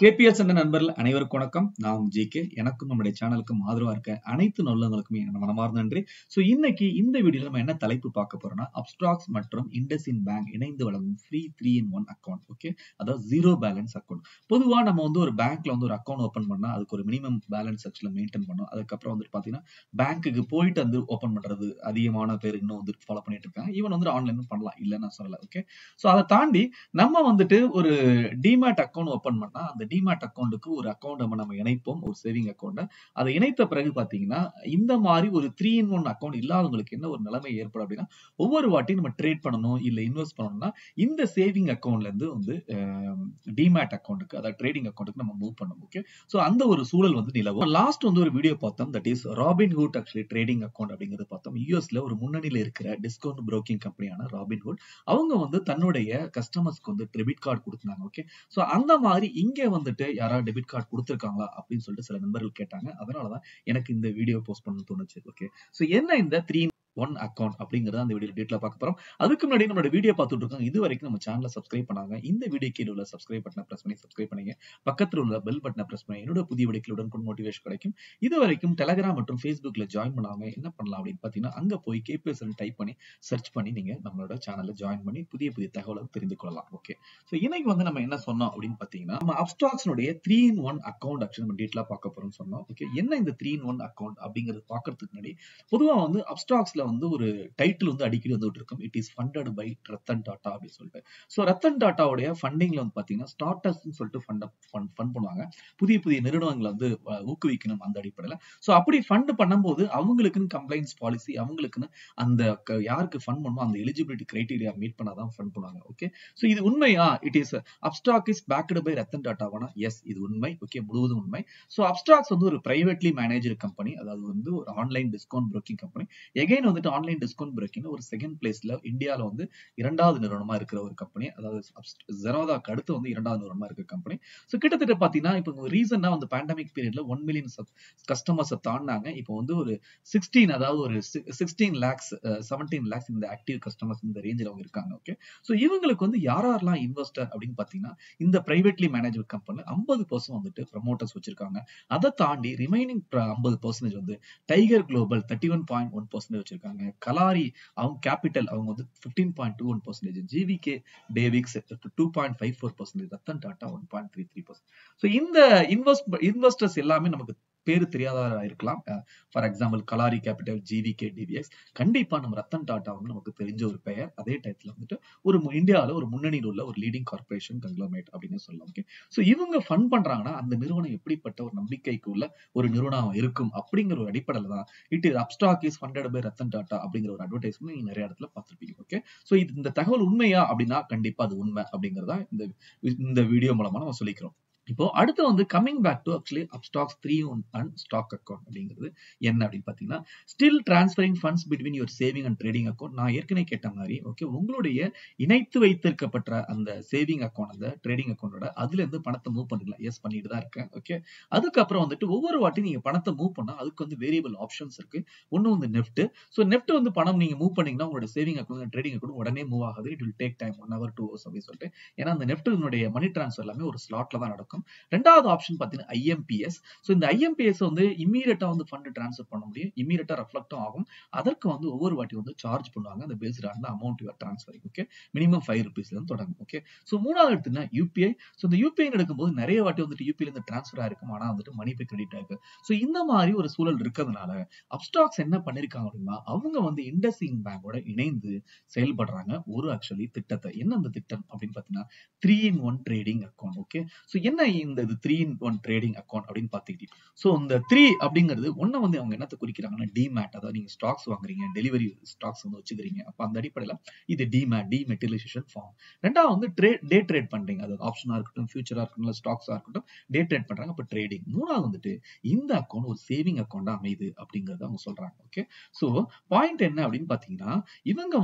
KBS என்ற நண்பர்கள் அனைவருக்கும் வணக்கம். நான் ஜிகே. எனக்கும் நம்முடைய சேனலுக்கும் ஆதரவா இருக்க அனைத்து நல்லவங்களுக்குமே என் மனமார்ந்த நன்றி. இன்னைக்கு இந்த வீடியோல நம்ம என்ன தலைப்பு பார்க்க போறோம்னா, அப்ஸ்டாக்ஸ் மற்றும் இண்டஸ்இண்ட் பேங்க் இணைந்து வழங்கும் ஃப்ரீ 3-in-1 அக்கௌண்ட். ஓகே, அதாவது ஜீரோ பேலன்ஸ் அக்கௌண்ட். பொதுவா நம்ம ஒரு பேங்க்ல ஒரு அக்கௌண்ட் ஓபன் பண்ணா அதுக்கு ஒரு மினிமம் பேலன்ஸ் ஆக்சுவலா மெயின்டைன் பண்ணும். அதுக்கப்புறம் பாத்தீங்கன்னா பேங்க்குக்கு போயிட்டு ஓபன் பண்றது அதிகமான பேர் இன்னும் ஃபாலோ பண்ணிட்டு இருக்காங்க. ஈவன் ஆன்லைன் பண்ணலாம், இல்லன்னு நான் சொல்லல. ஓகே, அதை தாண்டி நம்ம ஒரு டிமேட் அக்கௌண்ட் ஓபன் பண்ணா அந்த டிமேட் அக்கௌண்ட்டுக்கு ஒரு அக்கௌண்ட் நம்ம இணைப்போம், ஒரு சேவிங் அக்கௌண்ட். அதை இணைத்த பிறகு பாத்தீங்கன்னா இந்த மாதிரி ஒரு 3-in-1 அக்கௌண்ட் இல்லாதவங்களுக்கு என்ன ஒரு நிலைமை ஏற்படும் அப்படின்னா, ஒவ்வொரு வாட்டியும் நம்ம ட்ரேட் பண்ணணும் இல்ல இன்வெஸ்ட் பண்ணணும்னா இந்த சேவிங் அக்கௌண்ட்ல இருந்து டிமேட் அக்கௌண்ட்டுக்கு, அதாவது ட்ரேடிங் அக்கௌண்ட்டுக்கு நம்ம மூவ் பண்ணணும். ஓகே, அந்த ஒரு சூழல் நிலவும். லாஸ்ட் ஒரு வீடியோ பார்த்தோம், that is Robin Hood actually trading account அப்படிங்கிறது பார்த்தோம். யூஎஸ்ல ஒரு முன்னணியில இருக்கிற டிஸ்கவுண்ட் புரோக்கிங் கம்பெனியான ராபின்ஹுட் அவங்க தன்னுடைய கஸ்டமர்ஸ்க்கு டெபிட் கார்டு கொடுத்தாங்க. ஓகே, அந்த மாதிரி இங்க யாராவது டெபிட் கார்டு கொடுத்திருக்காங்களா அப்படின்னு சொல்லிட்டு சில நண்பர்கள் கேட்டாங்க. அதனாலதான் எனக்கு இந்த வீடியோ போஸ்ட் பண்ண தோணுச்சு. ஓகே, என்ன இந்த 3-in-1 அக்கௌண்ட் அப்படிங்கறத அந்த வீடியோ டீடைலா பார்க்க போறோம். அதுக்கு முன்னாடி நம்மளோட வீடியோ பார்த்துட்டு இருக்காங்க, இது வரைக்கும் நம்ம சேனலை சப்ஸ்கிரைப் பண்ணாங்க, இந்த வீடியோ கீழே உள்ள சப்ஸ்கிரைப் பட்டனை பிரஸ் பண்ணி சப்ஸ்கிரைப் பண்ணுங்க. பக்கத்துல உள்ள பெல் பட்டனை பிரஸ் பண்ணி என்னோட புதிய வீடியோக்கள் உடனுக்குடன் மோட்டிவேஷன் கிடைக்கும். இது வரைக்கும் டெலிகிராம் மற்றும் ஃபேஸ்புக்ல ஜாயின் பண்ணாங்க, என்ன பண்ணலாம் அப்படின்னு பாத்தீங்கன்னா, அங்க போய் கேபிஎஸ் டைப் பண்ணி சர்ச் பண்ணி நீங்க நம்மளோட சேனல்ல ஜாயின் பண்ணி புதிய புதிய தகவலை தெரிந்து கொள்ளலாம். ஓகே, இன்னைக்கு நம்ம என்ன சொன்னோம் அப்படின்னு பாத்தீங்கன்னா, நம்ம அப்ஸ்டாக்ஸ்னுடைய 3-in-1 அக்கௌண்ட் ஆக்சுவலி நம்ம டீடைலா பார்க்க போறோம்னு சொன்னோம். ஓகே, என்ன இந்த 3-in-1 அக்கௌண்ட் அப்படிங்கிறது பாக்குறதுக்கு முன்னாடி பொதுவா அப்ஸ்டாக்ஸ்ல ஒரு டைட்டில் அடிக்கடி இருக்கும். It is funded by Ratan Tata அப்படின்னு சொல்லிட்டு. ரத்தன் டாட்டாவுடைய ஃபண்டிங்ல பாத்தீங்கன்னா ஸ்டார்டர்ஸ் சொல்லிட்டு ஃபண்ட் பண்ணுவாங்க. புதிய புதிய நிறுவனங்களை ஊக்குவிக்கணும் அந்த அடிப்படையில. அப்படி ஃபண்ட் பண்ணும்போது அவங்களுக்குன்னு கம்ப்ளைண்ட்ஸ் பாலிசி, அவங்களுக்குன்னு அந்த யாருக்கு ஃபண்ட் பண்ணுமோ அந்த எலிஜிபிலிட்டி கிரைட்டீரியா மீட் பண்ணாதான் ஃபண்ட் பண்ணுவாங்க. ஓகே, இது உண்மையா? It is Upstox is backed by Ratan டாட்டாவானா? எஸ், இது உண்மை. ஓகே, முழுவதும் உண்மை. அப்ஸ்டாக்ஸ் ஒரு பிரைவேட்லி மேனேஜ்டு கம்பெனி, அதாவது ஒரு online discount broking company. Again online discount broking ஒரு செகண்ட் பிளேஸ்ல இந்தியால இரண்டாவது நிறுவனமா இருக்கிற ஒரு கம்பெனி, அதாவது ஜெரோதாக்கு அடுத்து இரண்டாவது நிறுவனமா இருக்கிற கம்பெனி. கிட்டத்தட்ட பாத்தீங்கன்னா இப்போ ரீசன்டா பேண்டமிக் பீரியட்ல 1 மில்லியன் கஸ்டமர்ஸ் தாண்டாங்க. இப்போ ஒரு 16, அதாவது ஒரு 16 lakhs 17 lakhs இந்த ஆக்டிவ் கஸ்டமர்ஸ் இந்த ரேஞ்சில் இருக்காங்க. ஓகே, இவங்களுக்கு யாரெல்லாம் இன்வெஸ்டர் அப்படின்னு பாத்தீங்கன்னா, இந்த பிரைவேட்லி மேனேஜ்ட் கம்பெனில 50% ப்ரமோட்டர்ஸ் வச்சிருக்காங்க. அதை தாண்டி ரிமைனிங் 50% டைகர் குளோபல் 31.1% வச்சிருக்காங்க. கலாரி அவங்க கேபிட்டல் அவங்க 15.21%, ஜிவிகே டேவிக்ஸ் 2.54%, ரத்தன் டாடா 1.33%. இந்த இன்வெஸ்டர்ஸ் எல்லாமே நமக்கு பேரு தெரியாதவரா இருக்கலாம். For example கலாரி capital, GVK TVX, கண்டிப்பா நம்ம ரத்தன் டாடா நமக்கு தெரிஞ்ச ஒரு பெயர். அதே டயத்துல ஒரு இந்தியாவில ஒரு முன்னணியில் உள்ள ஒரு லீடிங் கார்பரேஷன் கங்க்ளோமரேட் அப்படின்னு சொல்லலாம். ஓகே, இவங்க ஃபண்ட் பண்றாங்கன்னா அந்த நிறுவனம் எப்படிப்பட்ட ஒரு நம்பிக்கைக்கு உள்ள ஒரு நிறுவனம் இருக்கும் அப்படிங்கிற ஒரு அடிப்படையில தான் it is Upstox is funded by Ratan Tata அப்படிங்கிற ஒரு அட்வர்டைஸ்மெண்ட் நீங்க நிறைய இடத்துல பார்த்திருப்பீங்க. ஓகே, இந்த தகவல் உண்மையா அப்படின்னா கண்டிப்பா அது உண்மை அப்படிங்கறதா இந்த வீடியோ மூலமா நம்ம சொல்லிக்கிறோம். இப்போ அடுத்து coming back to actually Upstox 3-in-1 stock account அப்படிங்கிறது என்ன அப்படின்னு பாத்தீங்கன்னா, still transferring funds between your saving and trading account. நான் ஏற்கனவே கேட்ட மாதிரி ஓகே, உங்களுடைய இணைத்து வைத்திருக்கப்பட்ட அந்த சேவிங் அக்கௌண்ட், அந்த ட்ரேடிங் அக்கௌண்டோட அதுல இருந்து பணத்தை மூவ் பண்ணிக்கலாம். எஸ், பண்ணிட்டு தான் இருக்கேன். ஓகே, அதுக்கப்புறம் ஒவ்வொரு வாட்டி நீங்க பணத்தை மூவ் பண்ணா அதுக்கு வேரியபிள் ஆப்ஷன்ஸ் இருக்கு. ஒன்னு நெஃப்ட். நெஃப்ட் பணம் நீங்க மூவ் பண்ணீங்கன்னா உங்களோட சேவிங் அக்கௌண்ட் ட்ரேடிங் அக்கௌண்ட் உடனே மூவ் ஆகாது. It will take time 1 hour 2 hours அப்படின்னு சொல்லிட்டு. ஏன்னா அந்த நெஃப்ட் மணி டிரான்ஸ்ஃபர் எல்லாமே ஒரு ஸ்லாட்ல தான் நடக்கும். ரெண்டாவது ஆப்ஷன் பாத்தீங்கன்னா ஐஎம்பிஎஸ். இந்த ஐஎம்பிஎஸ் இம்மீடியட்டா ஃபண்ட் டிரான்ஸ்ஃபர் பண்ண முடியும், இம்மீடியட்டா ரெஃப்ளெக்டும் ஆகும். அதற்கு ஒவ்வொரு வாட்டி சார்ஜ் பண்ணுவாங்க, அந்த based on the amount you are transferring. Okay, minimum 5 rupeesல இருந்து தொடங்கும். ஓகே, மூணாவது எடுத்தீங்கன்னா யூபிஐ. இந்த யூபிஐ எடுக்கும்போது நிறைய வாட்டி யூபிஐல இருந்து டிரான்ஸ்ஃபர் ஆயிருக்கும், ஆனா மணி பே கிரெடிட் ஆயிருக்கு. இந்த மாதிரி ஒரு சூழல் இருக்கிறதுனால அப்ஸ்டாக்ஸ் என்ன பண்ணிருக்காங்க அப்படின்னா, அவங்க இண்டஸ்இண்ட் பேங்கோட இணைந்து செயல்படுறாங்க ஒரு ஆக்சுவலி திட்டத்தை. என்ன அந்த திட்டம் அப்படின்னு பாத்தீங்கன்னா 3-in-1 ட்ரேடிங் அக்கௌண்ட். ஓகே, என்ன இந்த 3-in-1 ட்ரேடிங் அக்கௌண்ட் அப்படின்னு பாத்துக்கிட்டீங்க. இந்த 3 அப்படிங்கிறது ஒண்ணு அவங்க என்னத்தை குறிக்கிறாங்கன்னா டிமேட், அதாவது நீங்க ஸ்டாக்ஸ் வாங்குறீங்க, டெலிவரி ஸ்டாக்ஸ் வச்சுக்கிறீங்க. அப்ப அந்த அடிப்படையில இது டிமேட், டிமெட்டீரியலைசேஷன் ஃபார்ம். ரெண்டாவது டே ட்ரேட் பண்றீங்க, அதாவது ஆப்ஷனா இருக்கட்டும், ஃபியூச்சரா இருக்கட்டும், ஸ்டாக்ஸா இருக்கட்டும், டே ட்ரேட் பண்றாங்க. அப்ப ட்ரேடிங். மூணாவது இந்த அக்கௌண்ட் ஒரு சேவிங் அக்கௌண்டா அமையுது அப்படிங்கறத அவங்க சொல்றாங்க. ஓகே, பாயிண்ட் என்ன அப்படின்னு பாத்தீங்கன்னா, இவங்க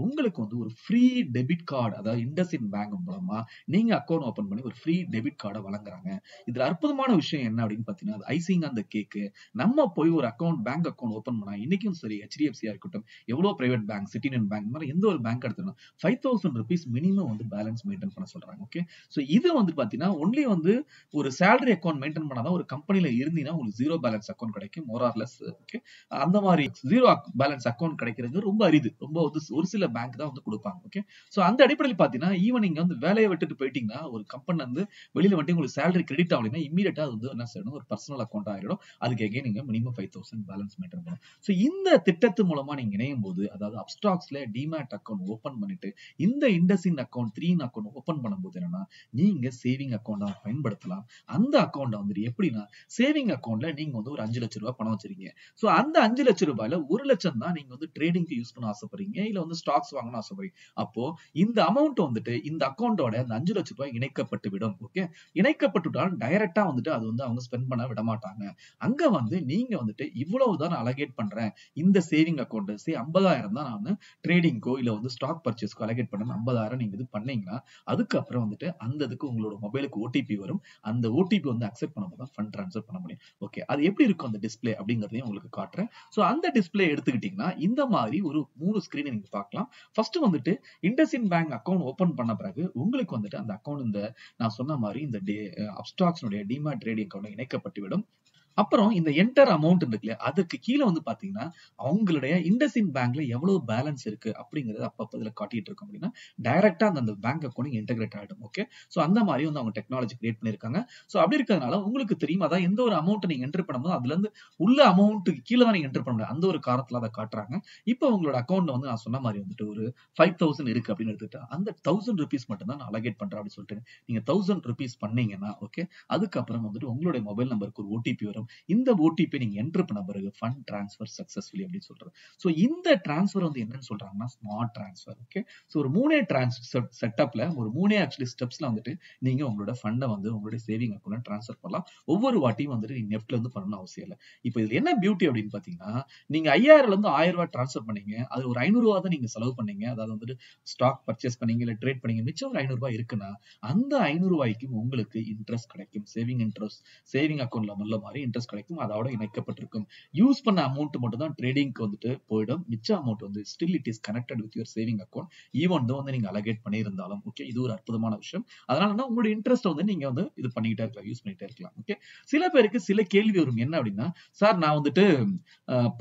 உங்களுக்கு ஒரு ஃப்ரீ டெபிட் கார்டு, அதாவது இண்டஸ்இண்ட் பேங்க் மூலமா நீங்க அக்கௌண்ட் ஓபன் பண்ணி ஒரு ஃப்ரீ டெபிட் கார்டை வழங்குறாங்க. இதுல அற்புதமான விஷயம் என்ன அப்படின்னு பாத்தீங்கன்னா, அது ஐசிங் அந்த கேக்கு. நம்ம போய் ஒரு பேங்க் அக்கவுண்ட் ஓபன் பண்ணா இன்னைக்கும் சரி HDFC இருக்கட்டும், எவ்வளவு private bank, city union bank, இந்த மாதிரி எந்த ஒரு பேங்க் எடுத்துக்கணும், ₹5,000 மினிமம் வந்து பேலன்ஸ் மெயின்டைன் பண்ண சொல்றாங்க. ஓகே, சோ இது வந்து பாத்தீங்கன்னா ஒன்லி வந்து ஒரு சேலரி அக்கவுண்ட் மெயின்டைன் பண்ணாதான் ஒரு கம்பெனில இருந்தீங்கன்னா உங்களுக்கு ஜீரோ பேலன்ஸ் அக்கவுண்ட் கிடைக்கும், மோர் ஆர் லெஸ். ஓகே, அந்த மாதிரி ஜீரோ பேலன்ஸ் அக்கவுண்ட் கிடைக்கிறது ரொம்ப அரிது. ரொம்ப வந்து ஒரு சில பேங்க் தான் வந்து கொடுப்பாங்க. ஓகே, சோ அந்த அடிப்படையில் பாத்தீங்கன்னா ஈவன் நீங்க வந்து வேலையை விட்டுட்டு போயிட்டீங்கன்னா, ஒரு கம்பெனி வந்து வெளியில வந்துட்டு உங்களுக்கு சேலரி கிரெடிட் ஆகலைன்னா இம்மீடியட்டா அது வந்து என்ன செய்யணும், ஒரு பர்சனல் அக்கவுண்ட் ஆயிடும். அதுக்கு எகைன் நீங்க மினிமம் 5,000 பேலன்ஸ் மெயின்டைன் பண்ணணும். சோ இந்த திட்டத்து மூலமா நீங்க இணையும் போது, அதாவது அப்ஸ்டாக்ஸ்ல டிமேட் அக்கவுண்ட் ஓபன் பண்ணிட்டு இந்த இண்டஸ்இன் அக்கவுண்ட் 3 இன் அக்கவுண்ட் ஓபன் பண்ணும்போது என்னன்னா, நீங்க சேவிங் அக்கவுண்டா பயன்படுத்தலாம். அந்த அக்கவுண்ட் வந்துட்டு எப்படின்னா, சேவிங் அக்கவுண்ட்ல நீங்க வந்து ஒரு 5 லட்சம் ரூபாய் பணம் வச்சிருக்கீங்க. சோ அந்த 5 லட்சம் ரூபாயில 1 லட்சம் தான் நீங்க வந்து ட்ரேடிங்க்கு யூஸ் பண்ண ஆசைப்படுறீங்க, இல்ல வந்து ஸ்டாக்ஸ் வாங்கணும்னு ஆசைப்படுறீங்க. அப்போ இந்த அமௌண்ட் வந்துட்டு இந்த அக்கவுண்டோட அந்த 5 லட்சம் ரூபாய் இணைக்கப்பட்டு விடும். ஓகே, இணைக்கப்பட்டுட்டால் டைரக்டா வந்துட்டு அது வந்து அவங்க ஸ்பெண்ட் பண்ண விட மாட்டாங்க. அங்க வந்து நீங்க வந்துட்டு இவ்வளவுதான் அலோகேட் பண்றேன் இந்த சேவிங் அக்கவுண்ட், சே 50,000 தான் நான் ட்ரேடிங்க்கோ இல்ல வந்து ஸ்டாக் பர்ச்சேஸ்க்கோ அலோகேட் பண்ணேன், 50,000 நீங்க இது பண்ணீங்கன்னா, அதுக்கப்புறம் வந்துட்டு அந்த இதுக்கு உங்களோட மொபைலுக்கு ஓடிபி வரும். அந்த ஓடிபி வந்து அக்செப்ட் பண்ணும்போது தான் ஃபண்ட் ட்ரான்ஸ்ஃபர் பண்ண முடியும். ஓகே, அது எப்படி இருக்கும் அந்த டிஸ்ப்ளே அப்படிங்கறதையும் உங்களுக்கு காட்டுறேன். சோ அந்த டிஸ்ப்ளே எடுத்துக்கிட்டீங்கன்னா இந்த மாதிரி ஒரு 3 ஸ்கிரீன் நீங்க பார்க்கலாம். ஃபர்ஸ்ட் வந்துட்டு இண்டஸ்இன் பேங்க் அக்கவுண்ட் ஓபன் பண்ண பிறகு உங்களுக்கு வந்துட்டு அந்த அக்கவுண்ட் இந்த நான் சொன்ன மாதிரி இந்த அப்ஸ்டாக்ஸ் டிமேட் ட்ரேடிங் அக்கவுண்ட் இணைக்கப்பட்டுவிடும். அப்புறம் இந்த என்டர் அமௌண்ட் இருக்குல்ல, அதுக்கு கீழ வந்து பாத்தீங்கன்னா, அவங்களுடைய இண்டஸ்இன் பேங்க்ல எவ்வளவு பேலன்ஸ் இருக்கு அப்படிங்கறது அப்பப்ப இதுல காட்டிட்டு இருக்கும். அப்படின்னா டைரக்டா அந்த பேங்க் அக்கவுண்ட் இன்டகிரேட் ஆயிடும். ஓகே, சோ அந்த மாதிரி வந்து அவங்க டெக்னாலஜி கிரியேட் பண்ணிருக்காங்க. சோ அப்படி இருக்கிறதுனால உங்களுக்கு தெரியும், அதான் எந்த ஒரு அமௌண்ட் நீங்க என்டர் பண்ணும்போது அதுல இருந்து உள்ள அமௌண்ட்டுக்கு கீழ தான் நீங்க என்டர் பண்ண முடியும். அந்த ஒரு காரணத்துல அதை காட்டுறாங்க. இப்போ உங்களோட அக்கவுண்ட்ல வந்து நான் சொன்ன மாதிரி வந்துட்டு ஒரு 5,000 இருக்கு அப்படின்னு எடுத்துக்கிட்டா, அந்த ₹1,000 மட்டும் தான் நான் அலோகேட் பண்றேன் அப்படின்னு சொல்லிட்டு நீங்க ₹1,000 பண்ணீங்கன்னா, ஓகே, அதுக்கப்புறம் வந்துட்டு உங்களுடைய மொபைல் நம்பருக்கு ஒரு ஓடிபி வரும். இந்த ஓடிபி நீங்க என்டர் பண்ண பிறகு ஃபண்ட் ட்ரான்ஸ்ஃபர் சக்சஸ்ஃபுல்லி அப்படின்னு சொல்றது. சோ இந்த ட்ரான்ஸ்ஃபர் வந்து என்னன்னு சொல்றாங்கன்னா ஸ்மார்ட் ட்ரான்ஸ்ஃபர். ஓகே, சோ ஒரு 3 செட்டப்ல ஒரு 3 ஆக்சுவலி ஸ்டெப்ஸ்ல வந்துட்டு நீங்க உங்களோட ஃபண்டை வந்து உங்களுடைய சேவிங் அக்கவுண்ட்ல ட்ரான்ஸ்ஃபர் பண்ணலாம். ஒவ்வொரு வாட்டியும் வந்துட்டு நீங்க நெஃப்ட்ல இருந்து பண்ணணும் அவசியம் இல்லை. இப்போ இதுல என்ன பியூட்டி அப்படின்னு பாத்தீங்கன்னா, நீங்க 5,000ல இருந்து ₹1,000 ட்ரான்ஸ்ஃபர் பண்ணீங்க, அது ஒரு ₹500 தான் நீங்க செலவு பண்ணீங்க, அதாவது வந்துட்டு ஸ்டாக் பர்ச்சேஸ் பண்ணீங்க இல்ல ட்ரேட் பண்ணீங்க, மிச்சம் ஒரு ₹500 இருக்குன்னா அந்த ₹500க்கு உங்களுக்கு இன்ட்ரெஸ்ட் கிடைக்கும். சேவிங் இன்ட்ரெஸ்ட், சேவிங் அக்கவுண்ட்ல உள்ள மாதிரி இன்ட்ரெஸ்ட் கிடைக்கும். அதோட இணைக்கப்பட்டிருக்கும். யூஸ் பண்ண அமௌண்ட் மட்டும் தான் ட்ரேடிங்க்கு வந்துட்டு போயிடும். மிச்ச அமௌண்ட் வந்து still it is connected with your saving account. Even though வந்து நீங்க அலோகேட் பண்ணியிருந்தாலும். ஓகே, இது ஒரு அற்புதமான விஷயம். அதனால உங்களோட இன்ட்ரெஸ்ட் வந்து நீங்க வந்து இது பண்ணிக்கிட்டே இருக்கலாம், யூஸ் பண்ணிட்டே இருக்கலாம். ஓகே, சில பேருக்கு சில கேள்வி வரும். என்ன அப்படின்னா, சார் நான் வந்துட்டு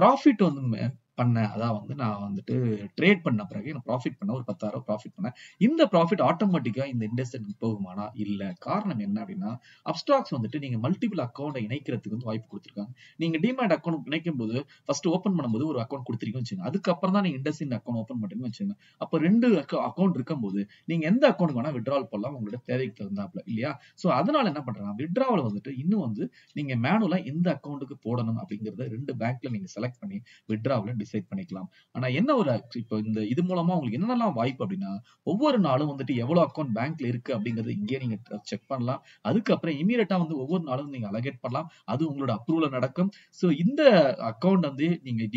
ப்ராஃபிட் வந்து பண்ணேன், அதான் வந்து நான் வந்துட்டு ட்ரேட் பண்ண பிறகு எனக்கு ப்ராஃபிட் பண்ண ஒரு 10,000 ப்ராஃபிட் பண்ணேன். இந்த ப்ராஃபிட் ஆட்டோமேட்டிக்கா இந்த இண்டஸ்ட்ரிக்கு போகுமானா? இல்ல. காரணம் என்ன அப்படின்னா, அப்ஸ்டாக்ஸ் வந்துட்டு நீங்க மல்டிபிள் அக்கவுண்ட் இணைக்கிறதுக்கு வந்து வாய்ப்பு கொடுத்திருக்காங்க. நீங்க டிமேட் அக்கவுண்ட் இணைக்கும்போது ஃபர்ஸ்ட் ஓபன் பண்ணும்போது ஒரு அக்கவுண்ட் கொடுத்திருக்கீங்கன்னு வச்சுக்கோங்க. அதுக்கப்புறம் தான் நீங்க இண்டஸ்இன் அக்கவுண்ட் ஓபன் பண்றீங்கன்னு வச்சுக்கோங்க. அப்ப 2 அக்கவுண்ட் இருக்கும்போது நீங்க எந்த அக்கவுண்ட் வேணா வித்ட்ராவல் பண்ணலாம், உங்களோட தேவைக்கு தகுந்தாப்ல, இல்லையா? சோ அதனால என்ன பண்றாங்க, வித்ட்ராவல் வந்துட்டு இன்னும் வந்து நீங்க மேனுவலா எந்த அக்கவுண்ட்க்கு போடணும் அப்படிங்கறத 2 பேங்க்ல நீங்க செலக்ட் பண்ணி வித்ட்ராவல் டிசைட் பண்ணிக்கலாம். ஆனா என்ன ஒரு இப்போ இந்த இது மூலமா உங்களுக்கு என்னென்னலாம் வாய்ப்பு அப்படின்னா, ஒவ்வொரு நாளும் வந்துட்டு எவ்வளவு அக்கவுண்ட் பேங்க்ல இருக்கு அப்படிங்கறது இங்கே நீங்க செக் பண்ணலாம். அதுக்கப்புறம் இமிடியேட்டா வந்து ஒவ்வொரு நாளும் நீங்க அலோகேட் பண்ணலாம். அது உங்களோட அப்ரூவல் நடக்கும். சோ இந்த அக்கவுண்ட் வந்து நீங்க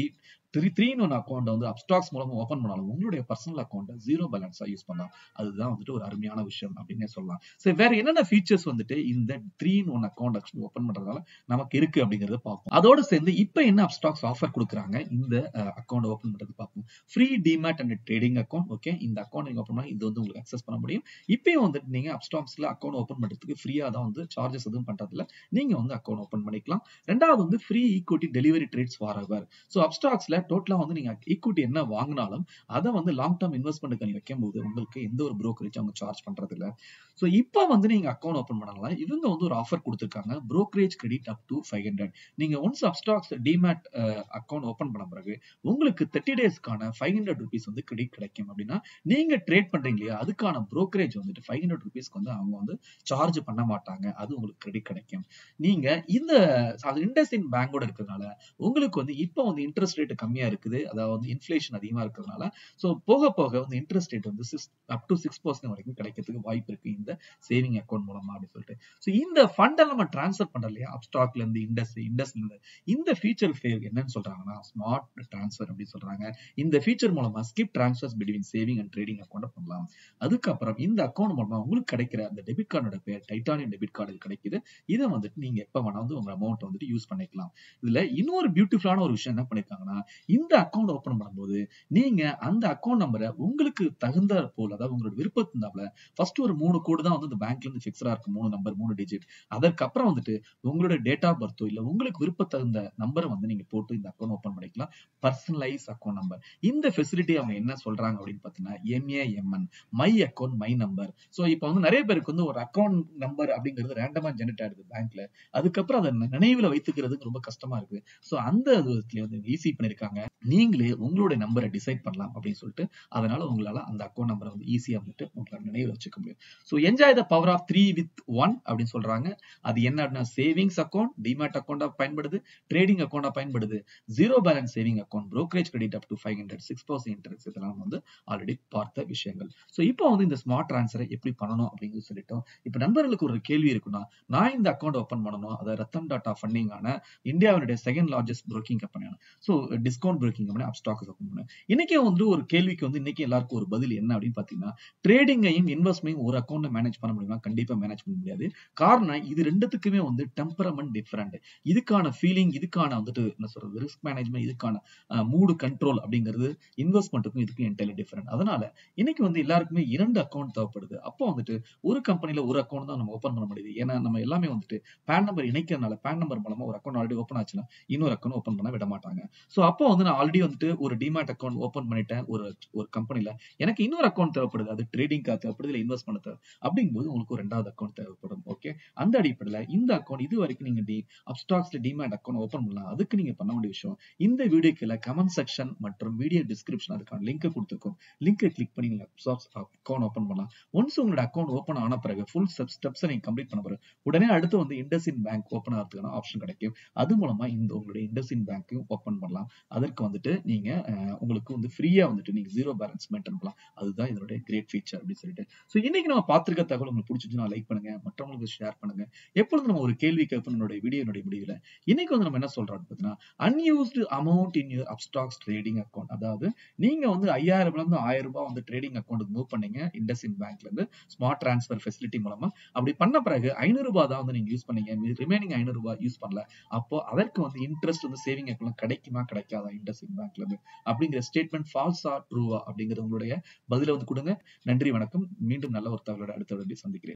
3-in-1 அக்கவுண்ட் வந்து அப்ஸ்டாக்ஸ் மூலமா ஓபன் பண்ணாலும் உங்களுடைய பர்சனல் அக்கவுண்ட் ஜீரோ பேலன்ஸா யூஸ் பண்ணலாம். அதுதான் வந்துட்டு ஒரு அருமையான விஷயம் அப்படின்னே சொல்லலாம். சரி, வேற என்னென்ன ஃபீச்சர்ஸ் வந்துட்டு இந்த 3-in-1 அக்கவுண்ட் ஆக்சுவலி ஓபன் பண்றதால நமக்கு இருக்கு அப்படிங்கறத பார்ப்போம். அதோட சேர்ந்து இப்ப என்ன அப்ஸ்டாக்ஸ் ஆஃபர் கொடுக்குறாங்க இந்த அக்கவுண்ட் ஓபன் பண்றது பார்ப்போம். Free demat and trading account. Okay, இந்த அக்கவுண்ட் நீங்க ஓபன் பண்ணா இது வந்து உங்களுக்கு அக்சஸ் பண்ண முடியும். இப்பயும் வந்துட்டு நீங்க அப்ஸ்டாக்ஸ்ல அக்கவுண்ட் ஓபன் பண்றதுக்கு ஃப்ரீயா தான் வந்து சார்ஜஸ் எதுவும் பண்றதுல நீங்க வந்து அக்கவுண்ட் ஓபன் பண்ணிக்கலாம். ரெண்டாவது வந்து free equity delivery trades forever. So அப்ஸ்டாக்ஸ்ல டோட்டலா வந்து நீங்க ஈக்விட்டி என்ன வாங்கினாலும் அதை வந்து லாங் டர்ம் இன்வெஸ்ட்மெண்ட்டுக்கு நீங்க வைக்கும்போது உங்களுக்கு எந்த ஒரு புரோக்கரேஜ் அவங்க சார்ஜ் பண்றது இல்ல. சோ இப்போ வந்து நீங்க அக்கவுண்ட் ஓபன் பண்ணலாம். இவங்க வந்து ஒரு ஆஃபர் கொடுத்திருக்காங்க, brokerage credit up to 500. நீங்க once Upstox demat account open பண்ண பிறகு உங்களுக்கு 30 டேஸ்க்கான ₹500 வந்து கிரெடிட் கிடைக்கும். அப்படின்னா நீங்க ட்ரேட் பண்றீங்க இல்லையா, அதுக்கான brokerage வந்துட்டு ₹500 வந்து அவங்க வந்து சார்ஜ் பண்ண மாட்டாங்க. அது உங்களுக்கு கிரெடிட் கிடைக்கும். நீங்க இந்த இண்டஸ்இன் பேங்கோட இருக்கிறதுனால உங்களுக்கு வந்து இப்போ வந்து இன்ட்ரெஸ்ட் ரேட் கம்மியா கம்மியா இருக்குது, அதாவது இன்ஃபிளேஷன் அதிகமா இருக்கிறதுனால சோ போக போக வந்து இன்ட்ரெஸ்ட் ரேட் வந்து அப் டு 6% வரைக்கும் கிடைக்கிறதுக்கு வாய்ப்பு இருக்கு இந்த சேவிங் அக்கௌண்ட் மூலமா அப்படின்னு சொல்லிட்டு. சோ இந்த ஃபண்டை நம்ம டிரான்ஸ்ஃபர் பண்றோம் இல்லையா, அப்ஸ்டாக்ல இருந்து இண்டஸ்ல இருந்து, இந்த ஃபீச்சர் என்னன்னு சொல்றாங்கன்னா ஸ்மார்ட் டிரான்ஸ்ஃபர் அப்படின்னு சொல்றாங்க. இந்த ஃபீச்சர் மூலமா skip transfers between saving and trading account பண்ணலாம். அதுக்கப்புறம் இந்த அக்கௌண்ட் மூலமா உங்களுக்கு கிடைக்கிற அந்த டெபிட் கார்டோட பேர் டைட்டானியம் டெபிட் கார்டு கிடைக்குது. இதை வந்துட்டு நீங்க எப்ப வேணா வந்து உங்க அமௌண்ட் வந்துட்டு யூஸ் பண்ணிக்கலாம். இதுல இன்னொரு பியூட்டிஃபுல்லான ஒரு விஷயம் என்ன பண்ணிருக்காங்கன்னா, இந்த அக்கௌண்ட் ஓபன் பண்ணும்போது நீங்க அந்த அக்கௌண்ட் நம்பரை உங்களுக்கு தகுந்த போல, அதாவது உங்களோட விருப்பத்தினால ஃபர்ஸ்ட் ஒரு 3 கோடு தான் வந்து இந்த பேங்க்ல இருந்து பிக்ஸடா இருக்கும், 3 நம்பர் 3 டிஜிட். அதற்கப்புறம் வந்துட்டு உங்களோட டேட் ஆஃப் பர்த்தோ இல்ல உங்களுக்கு விருப்ப தகுந்த நம்பரை வந்து நீங்க போட்டு இந்த அக்கௌண்ட் ஓபன் பண்ணிக்கலாம். Personalise account number. இந்த ஃபெசிலிட்டி அவங்க என்ன சொல்றாங்க அப்படின்னு பாத்தீங்கன்னா MAMN, my account my number. So இப்போ வந்து நிறைய பேருக்கு வந்து ஒரு அக்கௌண்ட் நம்பர் அப்படிங்கிறது ரேண்டமா ஜெனரேட் ஆயிடுது பேங்க்ல. அதுக்கப்புறம் அதை நினைவுல வைத்துக்கிறதுக்கு ரொம்ப கஷ்டமா இருக்கு. சோ அந்த விதத்துல வந்து ஈஸி பண்ணிருக்காங்க. நீங்களே உங்களுடைய நம்பரை டிசைட் பண்ணலாம் அப்படின்னு சொல்லிட்டு, அதனால உங்களால அந்த அக்கௌண்ட் நம்பரை வந்து ஈஸியா வந்துட்டு உங்களால நினைவு வச்சுக்க முடியும். So enjoy the power of 3 with 1 அப்படின்னு சொல்றாங்க. அது என்ன அப்படின்னா சேவிங்ஸ் அக்கௌண்ட், டிமேட் அக்கௌண்டா பயன்படுது, ட்ரேடிங் அக்கௌண்டா பயன்படுது, zero balance saving account, brokerage credit up to 500, 6% interest, இதெல்லாம் வந்து ஆல்ரெடி பார்த்த விஷயங்கள். சோ இப்போ வந்து இந்த ஸ்மார்ட் டிரான்ஸ்ஃபரை எப்படி பண்ணணும் அப்படின்னு சொல்லிட்டோம். இப்ப நண்பர்களுக்கு ஒரு கேள்வி இருக்குன்னா, நான் இந்த அக்கௌண்ட் ஓபன் பண்ணணும், அதை ரத்தன் டாடா ஃபண்டிங் ஆன இந்தியாவுடைய செகண்ட் லார்ஜஸ்ட் broking கம்பெனியான so discount broking company Upstox open பண்ணேன். இன்னைக்கே வந்து ஒரு கேள்விக்கு வந்து இன்னைக்கு எல்லாருக்கும் ஒரு பதில் என்ன அப்படின்னு பாத்தீங்கன்னா, ட்ரேடிங்கையும் இன்வெஸ்ட்மெண்ட் ஒரு அக்கௌண்ட்ல மேனேஜ் பண்ண முடியுமா? கண்டிப்பா மேனேஜ் பண்ண முடியாது. காரணம் இது ரெண்டுத்துக்குமே வந்து டெம்பரமெண்ட் டிஃபரெண்ட். இதுக்கான ஃபீலிங், இதுக்கான வந்துட்டு என்ன சொல்றது, ரிஸ்க் மேனேஜ்மெண்ட், இதுக்கான மூடு கண்ட்ரோல் அப்படிங்கிறது இன்வெஸ்ட்மெண்ட்டுக்கும் இதுக்கும் என்டையர்லி டிஃபரெண்ட். அதனால இன்னைக்கு வந்து எல்லாருக்குமே 2 அக்கௌண்ட் தேவைப்படுது. அப்போ வந்துட்டு ஒரு கம்பெனில ஒரு அக்கௌண்ட் தான் நம்ம ஓபன் பண்ண முடியுது. ஏன்னா நம்ம எல்லாமே வந்துட்டு பேன் நம்பர் இணைக்கிறதுனால, பேன் நம்பர் மூலமா ஒரு அக்கௌண்ட் ஆல்ரெடி ஓபன் ஆச்சுன்னா இன்னொரு அக்கௌண்ட் ஓபன் பண்ண விட மாட்டாங்க. சோ அப்போ வந்து நான் ஆல்ரெடி வந்துட்டு ஒரு டிமேட் அக்கௌண்ட் ஓபன் பண்ணிட்டேன் ஒரு கம்பெனில. எனக்கு இன்னொரு அக்கௌண்ட் தேவைப்படுது, அது ட்ரேடிங்காக தேவைப்படுது, இல்ல இன்வெஸ்ட் பண்ண தேவை அப்படிங்கும்போது உங்களுக்கு ஒரு 2வது அக்கௌண்ட் தேவைப்படும். ஓகே, அந்த அடிப்படையில இந்த அக்கௌண்ட் இது வரைக்கும் நீங்க அப்ஸ்டாக்ஸ்ல டிமேட் அக்கௌண்ட் ஓபன் பண்ணலாம். அதுக்கு நீங்க பண்ண வேண்டிய விஷயம், இந்த வீடியோக்குள்ள கமெண்ட் செக்ஷன் மற்றும் வீடியோ டிஸ்கிரிப்ஷன் அதுக்கான லிங்க் கொடுத்துருக்கோம். லிங்கை கிளிக் பண்ணி நீங்க அப்ஸ்டாக்ஸ் அக்கௌண்ட் ஓபன் பண்ணலாம். ஒன்ஸ் உங்களோட அக்கௌண்ட் ஓபன் ஆன பிறகு ஃபுல் ஸ்டெப்ஸ் நீங்க கம்ப்ளீட் பண்ண பிறகு உடனே அடுத்து வந்து இண்டஸ்இன் பேங்க் ஓபன் ஆகிறதுக்கான ஆப்ஷன் கிடைக்கும். அது மூலமா இந்த உங்களுடைய இண்டஸ்இன் பேங்க்கையும் ஓபன் பண்ணலாம். அதற்கு வந்துட்டு நீங்க உங்களுக்கு வந்து ஃப்ரீயா வந்துட்டு நீங்க ஜீரோ பேலன்ஸ் மெயின்டைன் பண்ணலாம். அதுதான் இதனுடைய கிரேட் ஃபீச்சர் அப்படின்னு சொல்லிட்டு. சோ இன்னைக்கு நம்ம பார்த்திருக்க தகவல் உங்களுக்கு பிடிச்சிருந்துச்சுன்னா லைக் பண்ணுங்க, மற்றவங்களுக்கு ஷேர் பண்ணுங்க. எப்பொழுது நம்ம ஒரு கேள்வி கேட்போம் என்னுடைய வீடியோனுடைய முடிவுல, இன்னைக்கு வந்து நம்ம என்ன சொல்றோம் பார்த்தீங்கன்னா, unused amount in your Upstox trading account. அதாவது நீங்க வந்து 5000 இருந்து 1000 ரூபாய் வந்து ட்ரேடிங் அக்கௌண்ட்டுக்கு மூவ் பண்ணீங்க இண்டஸ்இன் பேங்க்ல இருந்து ஸ்மார்ட் டிரான்ஸ்ஃபர் ஃபெசிலிட்டி மூலமா. அப்படி பண்ண பிறகு 500 ரூபாய் தான் வந்து நீங்க யூஸ் பண்ணீங்க, ரிமைனிங் 500 ரூபாய் யூஸ் பண்ணல. அப்போ அதற்கு வந்து இன்ட்ரெஸ்ட் வந்து சேவிங் அக்கௌண்ட் கிடைக்குமா கிடைக்காதா இண்டஸ்இன் பேங்க்ல இருந்து அப்படிங்கிற ஸ்டேட்மெண்ட் ஃபால்ஸா ட்ரூவா அப்படிங்கிறது உங்களுடைய பதில வந்து கொடுங்க. நன்றி, வணக்கம். மீண்டும் நல்ல ஒரு தகவலோட அடுத்த வீடியோவில் சந்திக்கிறேன்.